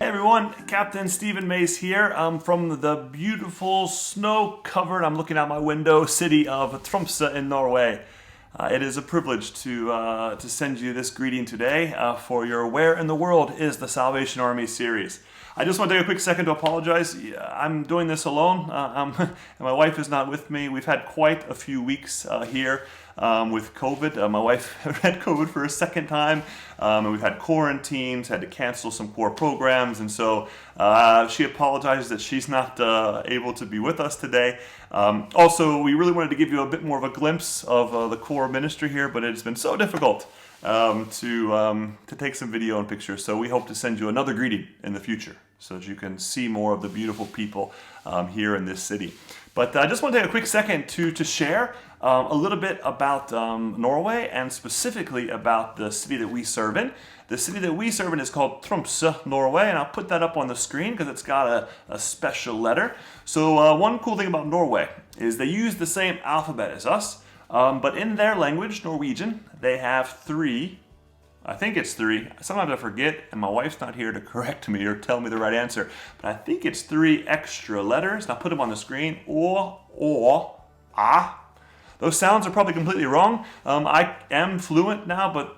Hey everyone, Captain Stephen Mace here. I'm from the beautiful snow-covered, I'm looking out my window, city of Tromsø in Norway. It is a privilege to send you this greeting today for your Where in the World is the Salvation Army series. I just want to take a quick second to apologize. I'm doing this alone, and my wife is not with me. We've had quite a few weeks here with COVID. My wife had COVID for a second time, and we've had quarantines, had to cancel some core programs, and so she apologizes that she's not able to be with us today. Also, we really wanted to give you a bit more of a glimpse of the core ministry here, but it's been so difficult to take some video and pictures, so we hope to send you another greeting in the future so that you can see more of the beautiful people here in this city. But I just want to take a quick second to share a little bit about Norway, and specifically about the city that we serve in. The city that we serve in is called Tromsø, Norway, and I'll put that up on the screen because it's got a special letter. So one cool thing about Norway is they use the same alphabet as us, but in their language, Norwegian, they have three. I think it's three. Sometimes I forget, and my wife's not here to correct me or tell me the right answer. But I think it's three extra letters, and I'll put them on the screen. Or, ah. Those sounds are probably completely wrong. I am fluent now, but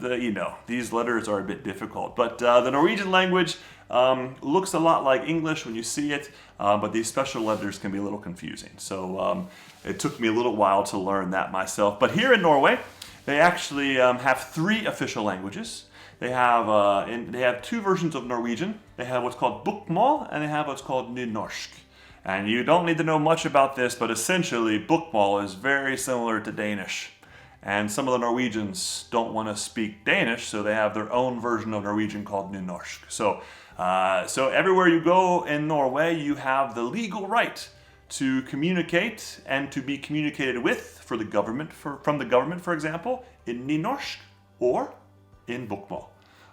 these letters are a bit difficult. But the Norwegian language looks a lot like English when you see it, but these special letters can be a little confusing. So it took me a little while to learn that myself. But here in Norway, they actually have three official languages. They have two versions of Norwegian. They have what's called bokmål, and they have what's called nynorsk. And you don't need to know much about this, but essentially bokmål is very similar to Danish. And some of the Norwegians don't want to speak Danish, so they have their own version of Norwegian called nynorsk. So everywhere you go in Norway, you have the legal right to communicate and to be communicated with from the government, for example, in nynorsk or in bokmål.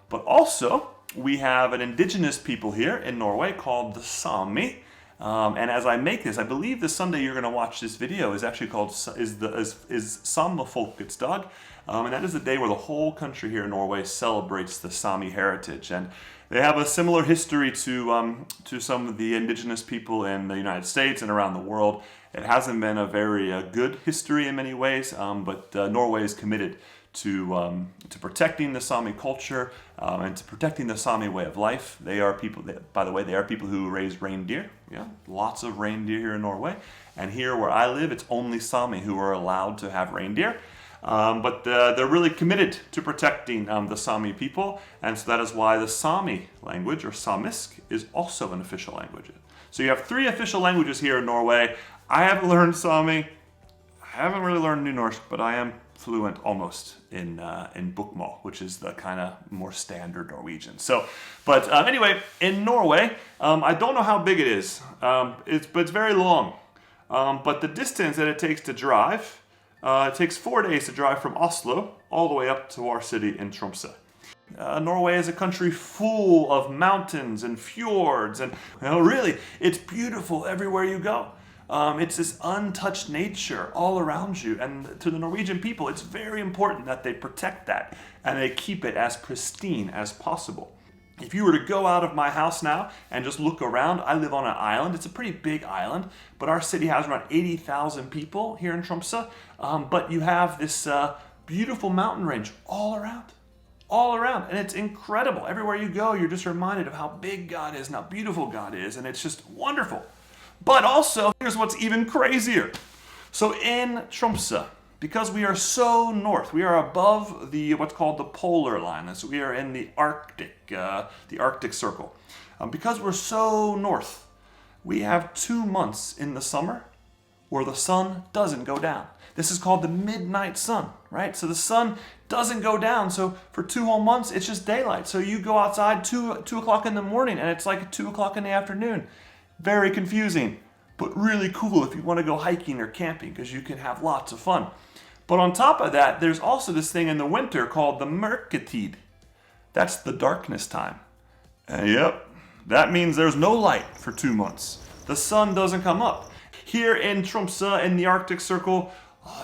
But also, we have an indigenous people here in Norway called the Sami. And as I make this, I believe the Sunday you're going to watch this video is actually called Samefolkets Dag, and that is the day where the whole country here in Norway celebrates the Sami heritage. And they have a similar history to some of the indigenous people in the United States and around the world. It hasn't been a very good history in many ways, but Norway is committed to protecting the Sami culture and to protecting the Sami way of life. They are people, by the way, they are people who raise reindeer. Yeah, lots of reindeer here in Norway. And here where I live, it's only Sami who are allowed to have reindeer. But they're really committed to protecting the Sami people, and so that is why the Sami language, or Samisk, is also an official language. So you have three official languages here in Norway. I haven't learned Sami. I haven't really learned nynorsk, but I am fluent almost in bokmål, which is the kind of more standard Norwegian. So, but anyway, in Norway, I don't know how big it is. But it's very long. But the distance that it takes to drive, it takes 4 days to drive from Oslo all the way up to our city in Tromsø. Norway is a country full of mountains and fjords, and really, it's beautiful everywhere you go. It's this untouched nature all around you, and to the Norwegian people, it's very important that they protect that and they keep it as pristine as possible. If you were to go out of my house now and just look around, I live on an island. It's a pretty big island, but our city has around 80,000 people here in Tromsø. But you have this beautiful mountain range all around, and it's incredible. Everywhere you go, you're just reminded of how big God is and how beautiful God is, and it's just wonderful. But also, here's what's even crazier. So in Tromsø, because we are so north, we are above what's called the polar line. So we are in the Arctic Circle. Because we're so north, we have 2 months in the summer where the sun doesn't go down. This is called the midnight sun, right? So the sun doesn't go down. So for 2 whole months, it's just daylight. So you go outside 2 o'clock in the morning, and it's like 2 o'clock in the afternoon. Very confusing, but really cool if you want to go hiking or camping, because you can have lots of fun. But on top of that, there's also this thing in the winter called the mørketid. That's the darkness time. Yep, that means there's no light for 2 months. The sun doesn't come up. Here in Tromsø, in the Arctic Circle,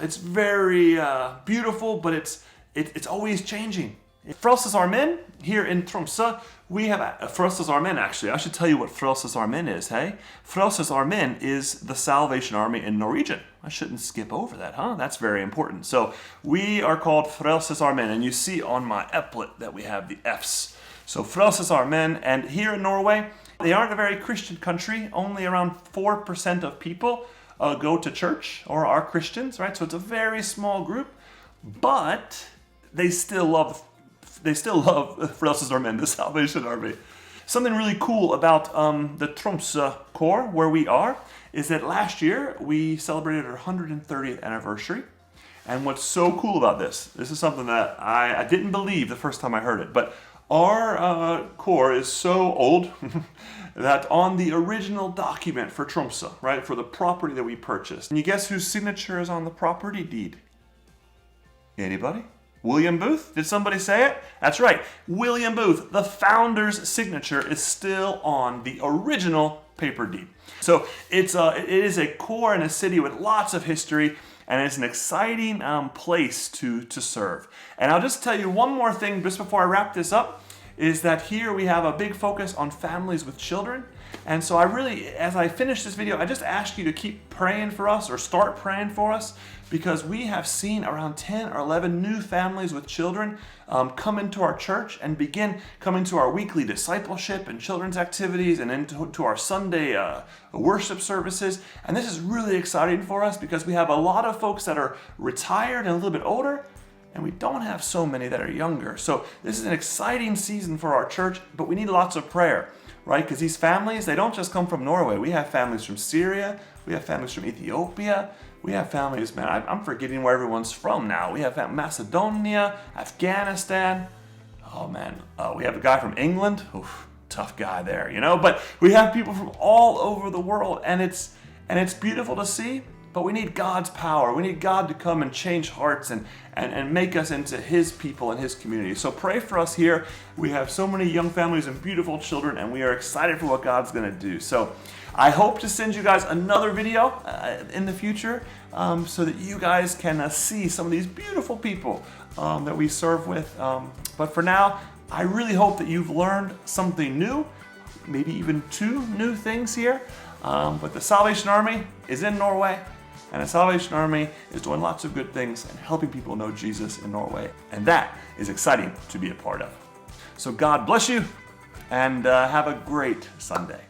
it's very beautiful, but it's always changing. Frelsesarmeen here in Tromsø, we have Frelsesarmeen. Actually, I should tell you what Frelsesarmeen is. Hey, Frelsesarmeen is the Salvation Army in Norwegian. I shouldn't skip over that, huh? That's very important. So we are called Frelsesarmeen, and you see on my epaulet that we have the F's. So Frelsesarmeen, and here in Norway, they aren't a very Christian country. Only around 4% of people go to church or are Christians, right? So it's a very small group, but they still love Frelsesarmeen, the Salvation Army. Something really cool about the Tromsø Corps, where we are, is that last year we celebrated our 130th anniversary. And what's so cool about this is something that I didn't believe the first time I heard it, but our Corps is so old that on the original document for Tromsø, right, for the property that we purchased, and you guess whose signature is on the property deed? Anybody? William Booth? Did somebody say it? That's right. William Booth, the founder's signature, is still on the original paper deed. So it is a core in a city with lots of history, and it's an exciting place to serve. And I'll just tell you one more thing just before I wrap this up, is that here we have a big focus on families with children. And so I really, as I finish this video, I just ask you to keep praying for us, or start praying for us, because we have seen around 10 or 11 new families with children come into our church and begin coming to our weekly discipleship and children's activities and into our Sunday worship services. And this is really exciting for us because we have a lot of folks that are retired and a little bit older, and we don't have so many that are younger. So this is an exciting season for our church, but we need lots of prayer, right? Because these families, they don't just come from Norway. We have families from Syria. We have families from Ethiopia. We have families, man, I'm forgetting where everyone's from now. We have Macedonia, Afghanistan. Oh man, we have a guy from England. Oof, tough guy there, you know? But we have people from all over the world, and it's beautiful to see. But we need God's power. We need God to come and change hearts and make us into His people and His community. So pray for us here. We have so many young families and beautiful children, and we are excited for what God's going to do. So I hope to send you guys another video in the future so that you guys can see some of these beautiful people that we serve with. But for now, I really hope that you've learned something new, maybe even 2 new things here. But the Salvation Army is in Norway. And the Salvation Army is doing lots of good things and helping people know Jesus in Norway. And that is exciting to be a part of. So God bless you, and have a great Sunday.